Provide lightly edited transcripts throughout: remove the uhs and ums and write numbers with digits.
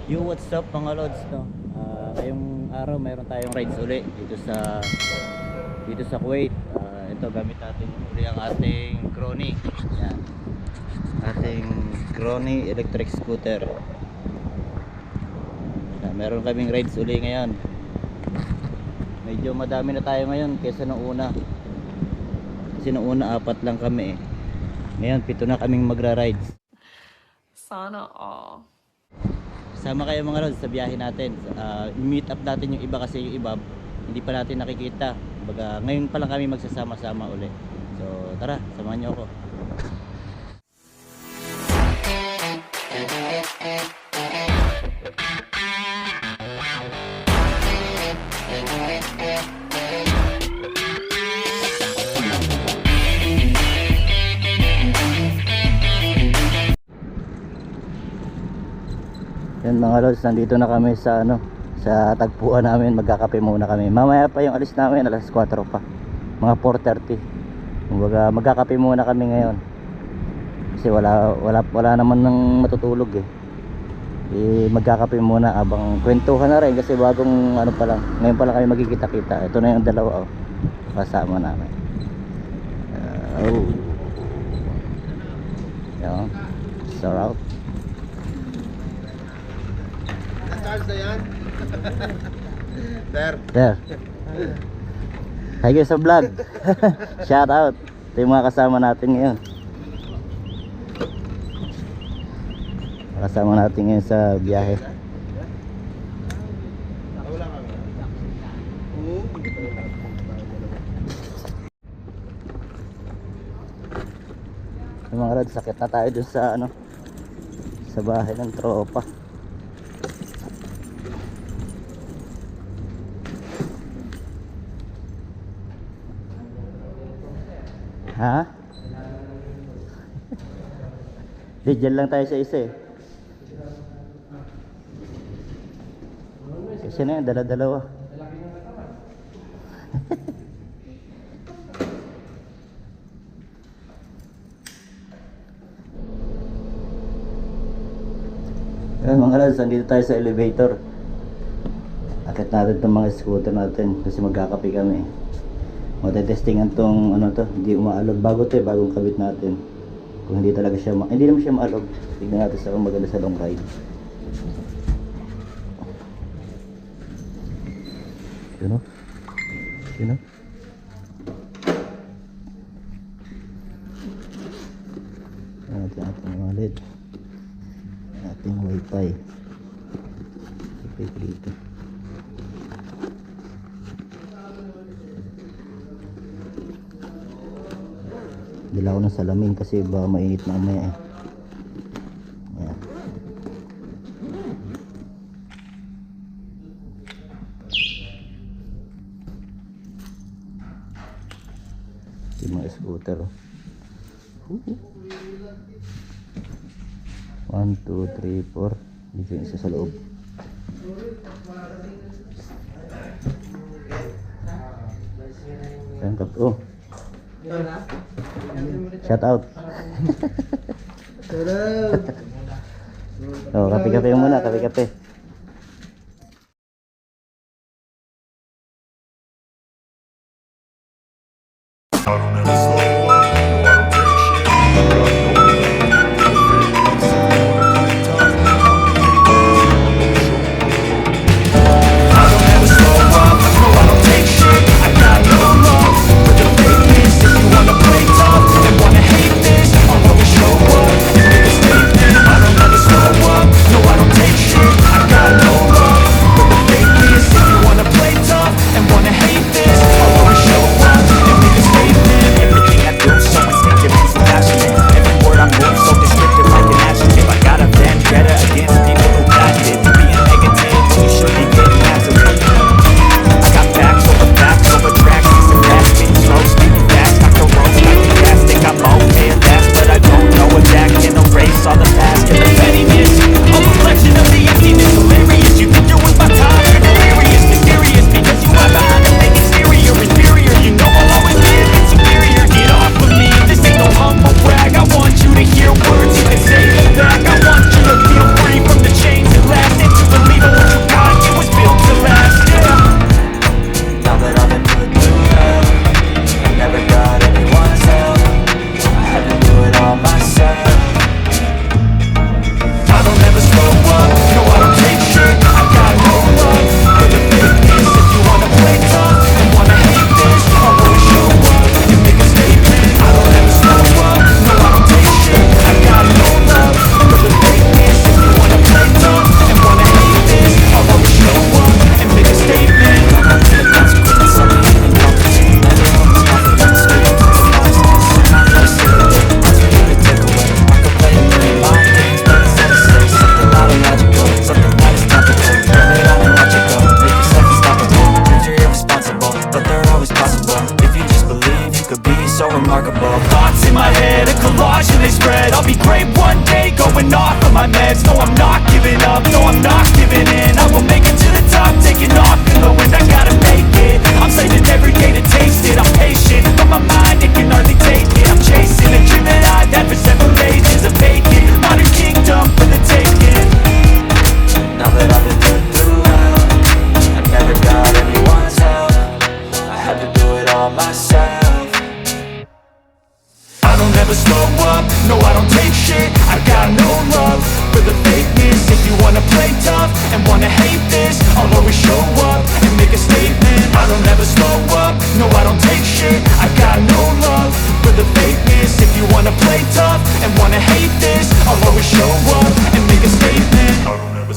Yo, what's up mga lods, no? Ngayong araw mayroon tayong rides uli dito sa Kuwait. Ito gamit natin uli ang ating Crony. Yan. Ating Crony electric scooter. Meron kaming rides uli ngayon. Medyo madami na tayo ngayon kaysa nung una. Kasi nung una 4 lang kami eh. Ngayon 7 na kaming magra-rides. Sana all. Sama kayo mga lods sa biyahe natin. Meet up natin yung iba kasi yung iba hindi pa natin nakikita. Baga, ngayon pa lang kami magsasama-sama uli. So tara, samahan niyo ako. Yan mga lods, nandito na kami sa sa tagpuan namin. Magkakape muna kami. Mamaya pa yung alis namin, alas 4 pa. Mga 4:30. Kumbaga magkakape muna kami ngayon. Kasi wala naman nang matutulog eh. Magkakape muna abang kwentuhan na rin kasi bagong pa lang. Ngayon pa lang kami magkikita-kita. Ito na yung dalawa kasama namin. Yan. Sarap. Charles na yan? Sir. There. Hi guys sa vlog. Shout out. Ito yung mga kasama natin ngayon. Kasama natin ngayon sa biyahe. Yung mga rad, sakit na tayo dun sa sa bahay ng tropa. Ha? Di, dyan lang tayo sa isa eh. Kasi na yan, dala-dalawa. Ayan mga lads, nandito tayo sa elevator. Akit natin itong mga scooter natin kasi magkakape kami. Matetestingan tong hindi umaalog. Bago to eh, bagong kabit natin. Kung hindi talaga siya hindi naman siya maalog. Tignan natin sa maganda sa long ride. Yun o. Yun o. Natin ating mga LED. Ating wifi. Ipit dito. Dilaw ng salamin kasi ba mainit mamaya eh. Ayan. Yung mga scooter 1, 2, 3, 4. Dito yung isa sa loob. Ayan ka. Oh, shout out. Oh, kape-kape muna, kape-kape. I got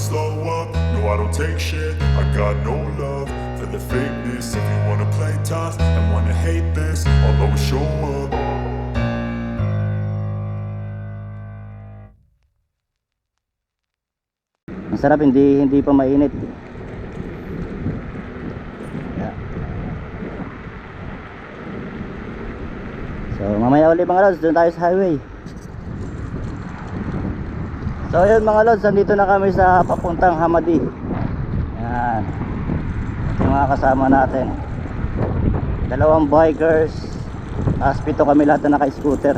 slow up, no I don't take shit. I got no love for the fakeness. If you wanna play tough and wanna hate this, I'll always show up. Masarap, hindi pa mainit. Yeah. So mamaya ulit mga lods, doon tayo sa highway. So yun mga lods, nandito na kami sa papuntang Hamadi. Yan, ito yung mga kasama natin, 2 bikers, tapos 7 kami lahat na naka-scooter.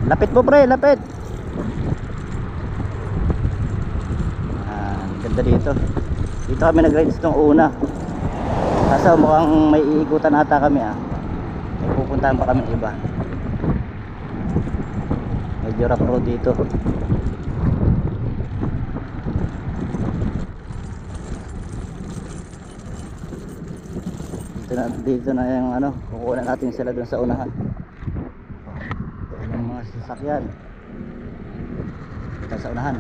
Lapit mo pre, lapit. Ganda dito. Dito kami nag-rides nung una. Kaso mukhang may iikutan ata kami may pupuntahan pa kami iba. Medyo rough road dito. Dito na yung kukunan natin sila dun sa unahan. Yung mga sasakyan dito sa unahan.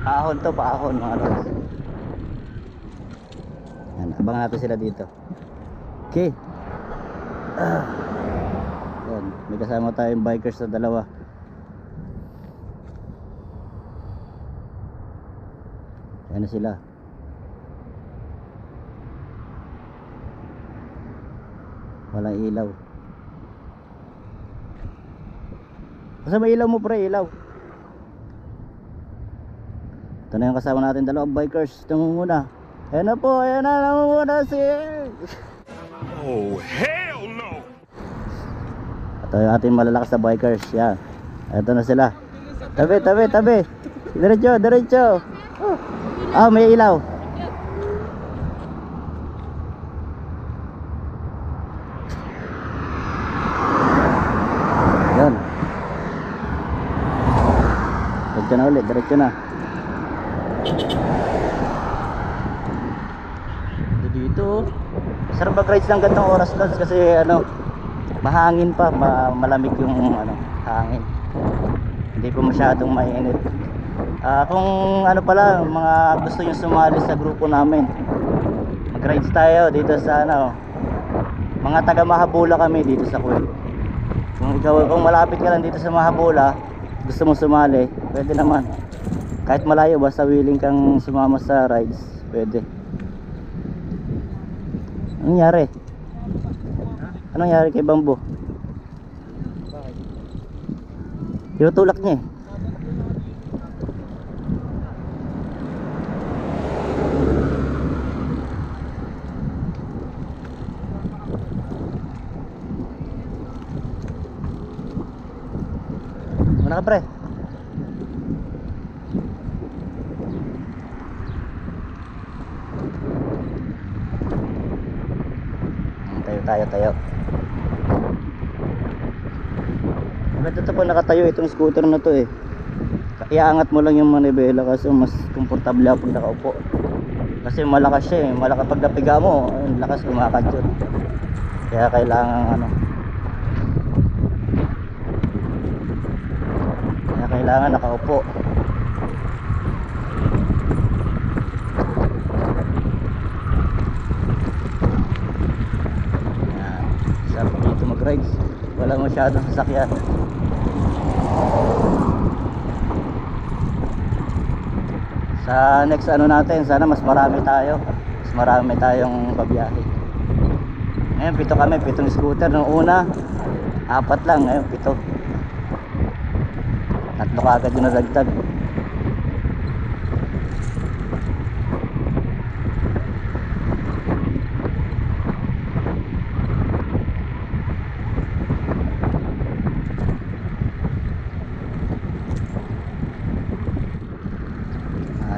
Paahon to, paahon mga lods. Yan, abangan natin sila dito. Okay. Yan, may kasama tayong bikers na 2. Yan na sila. Walang ilaw. Kasi may ilaw mo pre, ilaw. Ito na yung kasama natin 2 bikers. Nangunguna. Ayan na po, ayan na, nangunguna si... Oh, hell no! Ito yung ating malalakas na bikers. Yan. Ito na sila. Tabi, tabi, tabi. Diretso, diretso. May ilaw. Yan. Diretso na ulit, diretso na. Dito sarap mag-rides ng gantong oras lods kasi mahangin pa, malamig yung hangin, hindi pa masyadong mainit. Kung pala mga gusto nyo sumali sa grupo namin, mag-rides tayo dito sa mga taga Mahabula kami dito sa Kuwait. Kung malapit ka lang dito sa Mahabula, gusto mo sumali, pwede naman. Kahit malayo, basta willing kang sumama sa rides, pwede. Anong nangyari? Anong nangyari kay Bambo? Tinutulak niya Mana ka pre? Tayo. Ito po nakatayo itong scooter na to Iaangat mo lang yung manibela kasi mas komportable ako pag nakaupo. Kasi malakas siya malakas pag napiga mo, lakas kumakad yun. Kaya kailangan nakaupo. Dito mag-rides, wala masyadong sasakyan. Sa next natin, sana mas marami tayong babiyahe. Ngayon 7 kami, 7 scooter. Nung una 4 lang, ngayon 7. 3 kaagad yung nadagdag.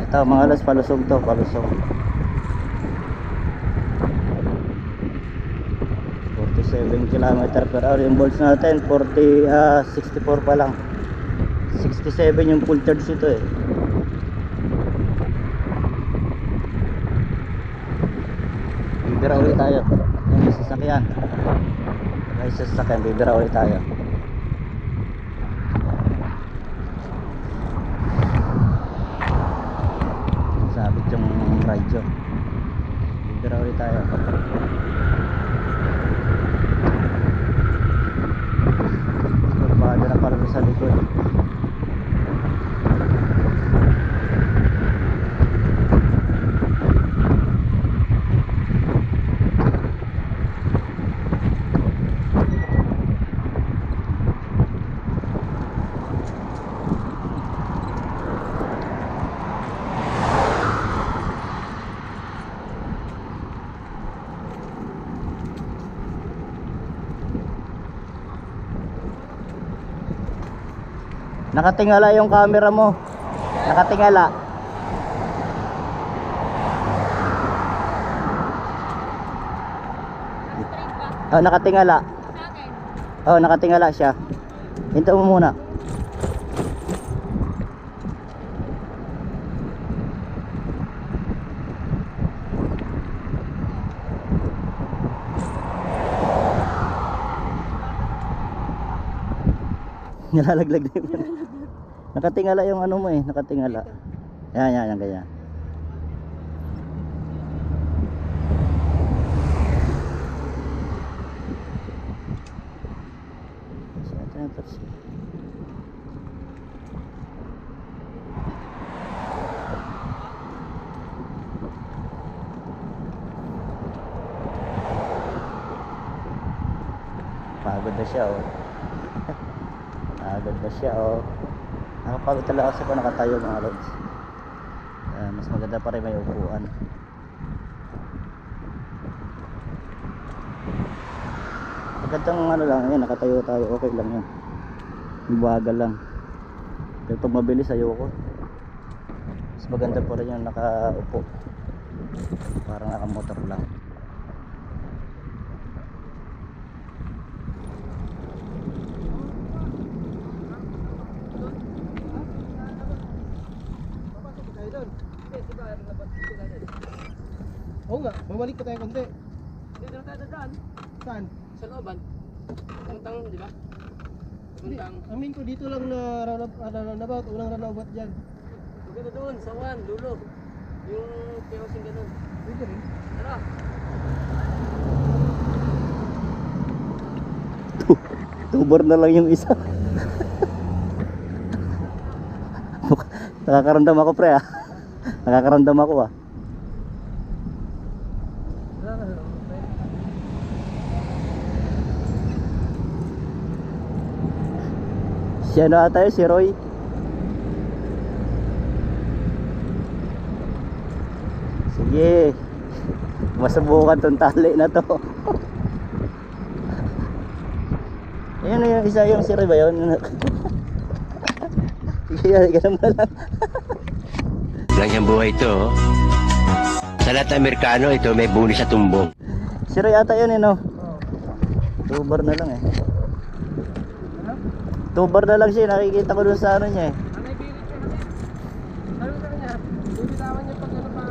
Ito mga alas, palusog to, palusog 47. 7 km per hour. Yung volts natin 64 pa lang. 67 yung full charge ito eh. Bibira ulit tayo. Yung may sasakyan. May sasakyan, bibira ulit tayo. Sabit yung radyo. Bibira ulit tayo. Bada na pala sa likod. Nakatingala yung camera mo. Nakatingala. Oh, nakatingala. Oh, nakatingala siya. Hinto mo muna. Nilalaglag din. Nakatingala yung ano mo eh, nakatingala. Yan, ganyan. Pagod na siya oh. Pagod na siya oh. Nakapagod talaga kasi kung nakatayo mga lods. Mas maganda pa rin may upuan. Magandang ano lang yan, nakatayo tayo, okay lang yan. Bagal lang. Pero pag mabilis ayoko. Mas maganda pa rin yung nakaupo. Parang nakamotor lang. Oo nga, bumalik pa tayo konti. Dito na tayo dadaan. Saan? Sa looban. Puntang, di ba? Puntang. Amin ko dito lang na roundabout, unang roundabout dyan. Maganda doon, sa Juan, dulo. Yung kiyosing ganun. Pwede rin. Tara. Tuber na lang yung isa. Nakakaramdam ako pre ah. Nakakaramdam ako ah. Si ano ata yun, si Roy. Sige. Masubukan tong tali na to. Ayan na yung isa, yung si Roy ba yun? Sige, ganun na lang. Lang yung buhay ito. Oh. Sa lahat ng Amerikano, ito may bonus sa tumbong. Si Roy ata yun eh no? Tuber na lang eh. Tuber na lang siya, nakikita ko doon sa ano niya eh. May birit siya kasi. Sabi sa kanya, bibitawan niya pag ano pa,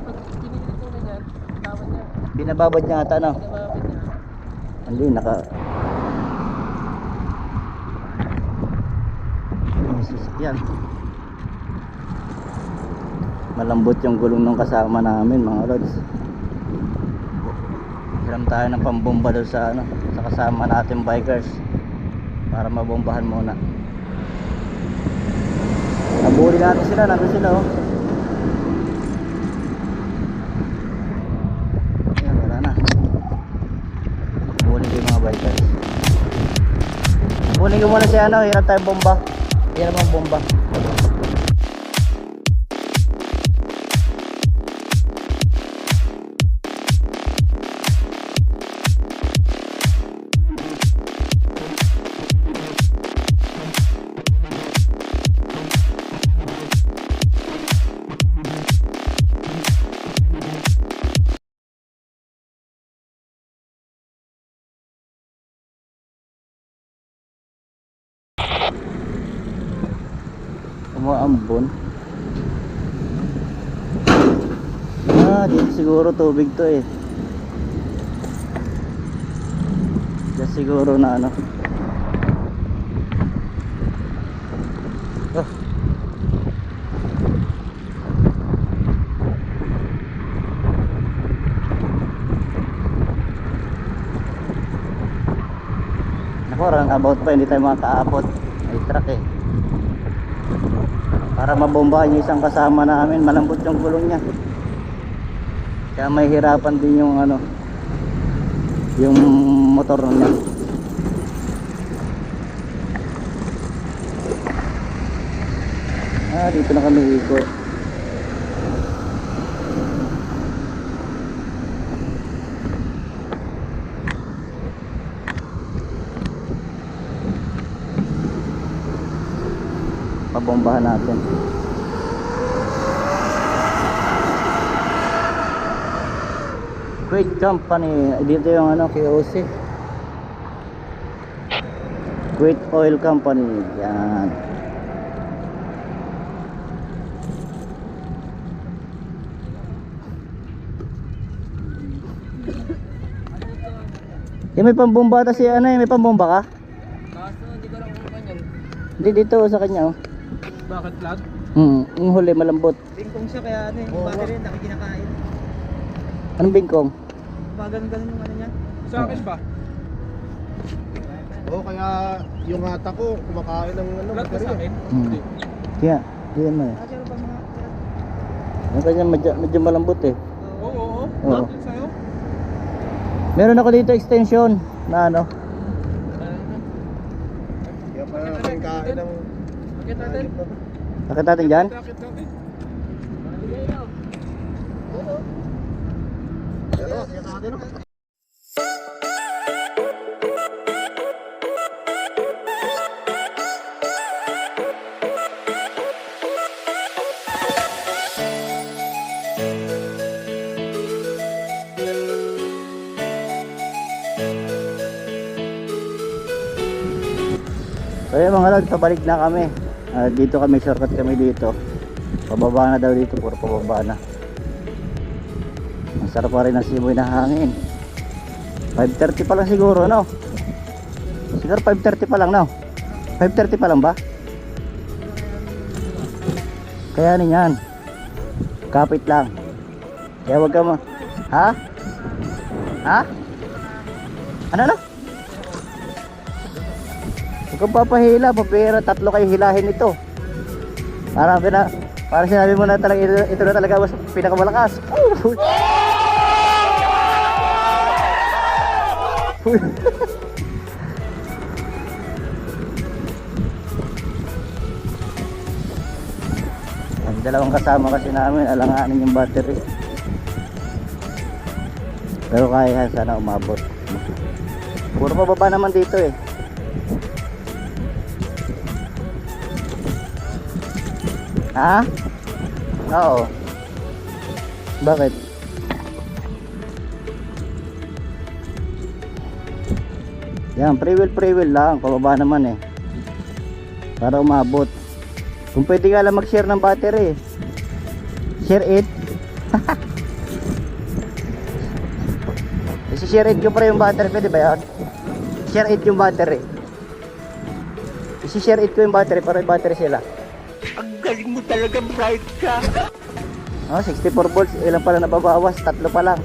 pag pinilit mo na niyan, bibitawan niya. Binababad niya ata no? Nababit niya. Hindi, naka... May sasakyan. Malambot yung gulong ng kasama namin mga lods. Hiram tayo ng pambomba doon sa ano, sa kasama natin bikers para mabombahan muna. Nabuli natin sila, nandun sila oh. Ayan, wala na. Nabuli ko yung mga bikers. Kunin ko muna si ano, hiram tayong bomba. Hiram ang bomba. Umaambon. Dito siguro tubig to eh. Dito siguro na ano. Oh. Naku, about pa, hindi tayo makakaabot. May truck eh. Para mabombahan yung isang kasama namin, malambot yung gulong niya. Kaya may hirapan din yung ano, yung motor niya. Dito na kami ikot. Pabombahan natin. Great company. Dito yung ano, KOC. Great Oil Company. Yan. May pambomba ata si ano, may pambomba ka? Kaso hindi ko lang kung kanyan. Hindi, dito sa kanya oh. Bakit lag? Yung huli malambot. Bingkong siya kaya ano yung battery yung nakikinakain. Anong bingkong? Pagan-ganon yung ano niya. Sa akin ba? Oo, kaya yung ata ko kumakain ng ano, Lag ba sa akin? Hindi. Kaya, diyan mo eh. Pero pa mga Yung kanya medyo malambot eh. Oo. Oo. Bakit sa'yo? Meron ako dito extension na ano. kaya pa kain ng Bakit natin? Bakit natin dyan? Bakit natin? Pero, kaya natin no? So yun mga lord, pabalik na kami. Dito kami, shortcut kami dito. Pababa na daw dito, puro pababa na. Ang sarap pa rin ang simoy na hangin. 5:30 pa lang siguro, no? Siguro 5:30 pa lang, no? 5:30 pa lang ba? Kaya yan. Kapit lang. Kaya wag ka mo. Ha? Ha? Ano? Huwag kang papahila, papera, 3 kayo hilahin ito. Para sinabi mo na talaga, ito na talaga mas pinakamalakas. Ang dalawang kasama kasi namin, alanganin yung battery. Pero kaya sana umabot. Puro mababa naman dito eh. Ha? Oo. Bakit? Yan, free wheel lang. Pababa naman eh. Para umabot. Kung pwede ka lang mag-share ng battery. Share it. Isi-share it ko pa yung battery. Pwede ba yan? Share it yung battery. Isi-share it ko yung battery para yung battery sila. Galing mo talaga, bright ka. 64 volts, ilan pala nababawas? 3 pa lang.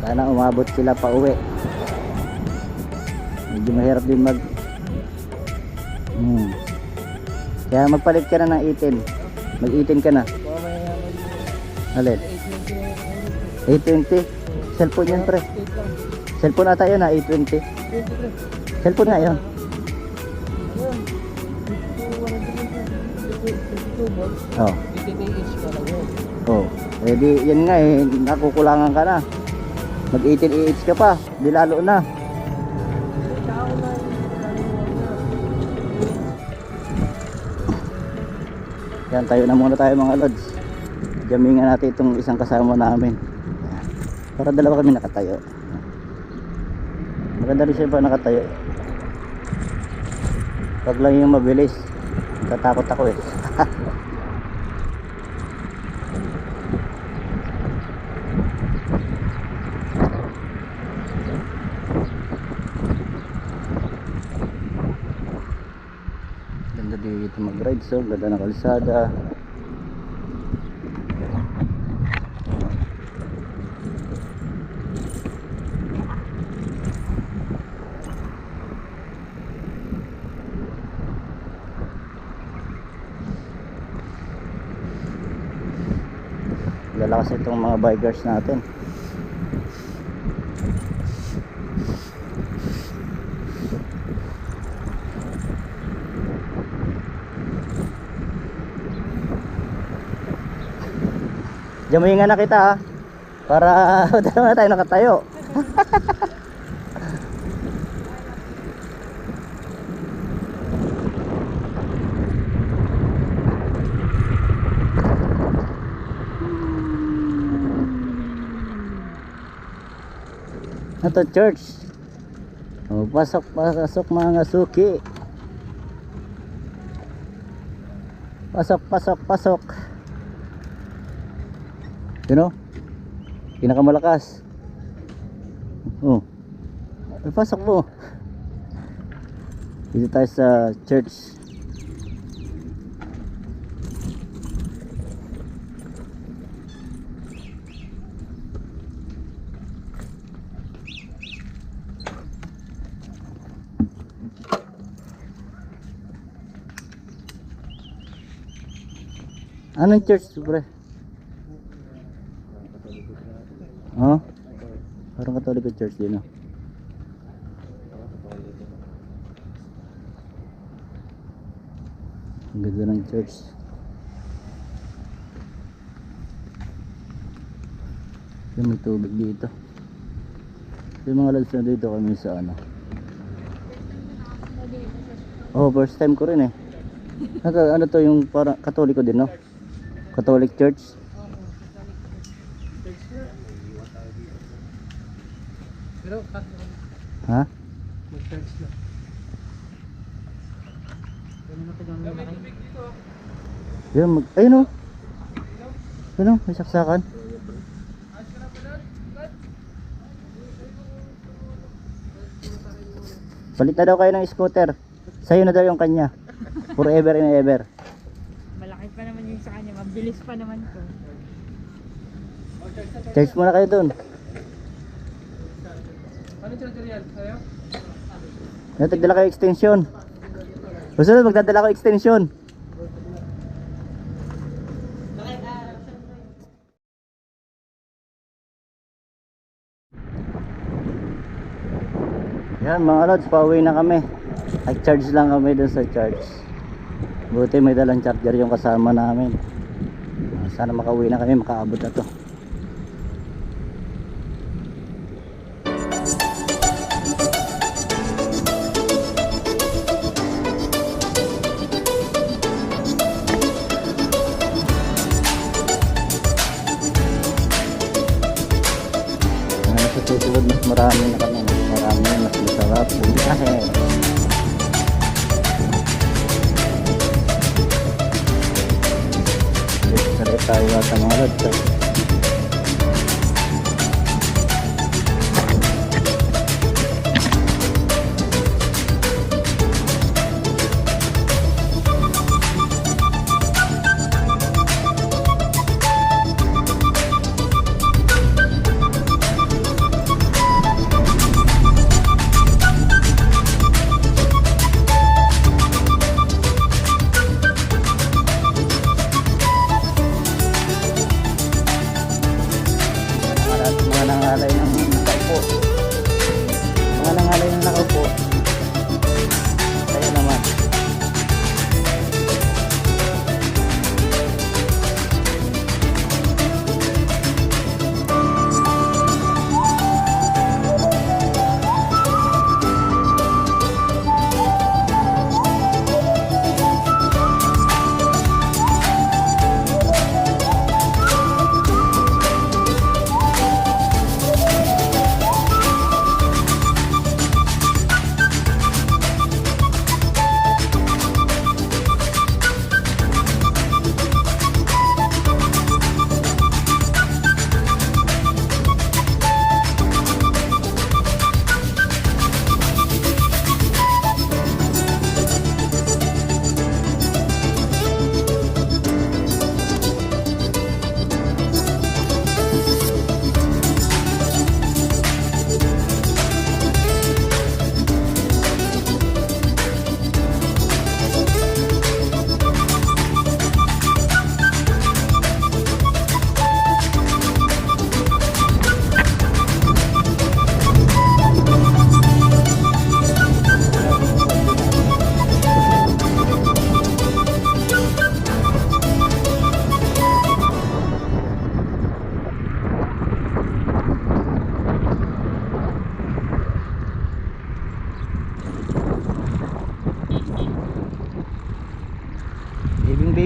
Sana umabot sila pa uwi. Medyo mahirap din Kaya magpalit ka na ng 18. Mag-18 ka na. Alin? 820. Cellphone yan pre. Cellphone ata yun 820. Cellphone nga yun. Oh. 18 pa lang yun. Oh. Eh di yan nga eh, nakukulangan ka na. Mag 18 ka pa, di lalo na. Yan, tayo na muna tayo mga lods. Jamingan natin itong isang kasama namin. Para dalawa kami nakatayo. Maganda rin siya pa nakatayo. Pag lang yung mabilis, tatakot ako eh. Ganda dito mag-ride, so ganda ng kalsada. Lalakas itong mga bikers natin. Jamingan na kita ha. Para dalawa na tayo nakatayo. Ito church. Oh, pasok mga suki. Pasok. You know? Pinakamalakas. Oh. Pasok mo. Dito tayo sa church. Anong church, pre? Oh? Parang Katoliko church din, no? Ang ganda ng church. Yung may tubig dito. Yung mga lads na dito kami sa ano. Oh, first time ko rin eh. Ano to yung parang Katoliko din, no? Catholic Church. Pero Ha? mag-church na. Ayun o. Ayun o, may saksakan. Palit na daw kayo ng scooter. Sa'yo na daw yung kanya. Forever and ever. Malaki pa naman yung sa kanya, mabilis pa naman to. Charge muna kayo dun. Ano charger yan? Sa'yo? Nagdala kayo extension. Susunod magdadala ko extension. Yan mga lods, pauwi na kami. Nag-charge lang kami dun sa charge. Buti may dalang charger yung kasama namin. Sana makauwi na kami, makaabot na to. Sa susunod mas marami na kami, mas masarap bumiyahe. Sari tayo at mga lods.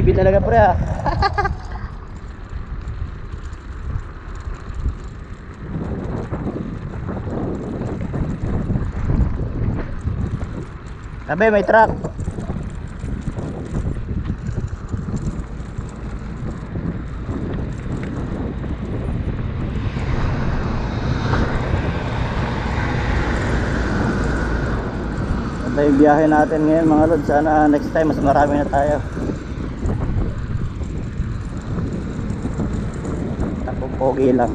TV talaga pre ah. Tabi, may truck. Ito yung biyahe natin ngayon mga lod. Sana next time mas marami na tayo. Tapos pogi lang.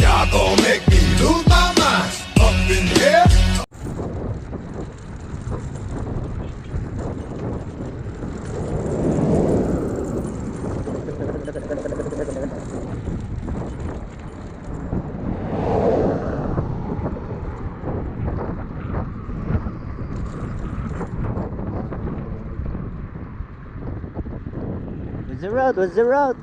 Y'all gon' make me lose my mind up in here. What's the road? What's the road?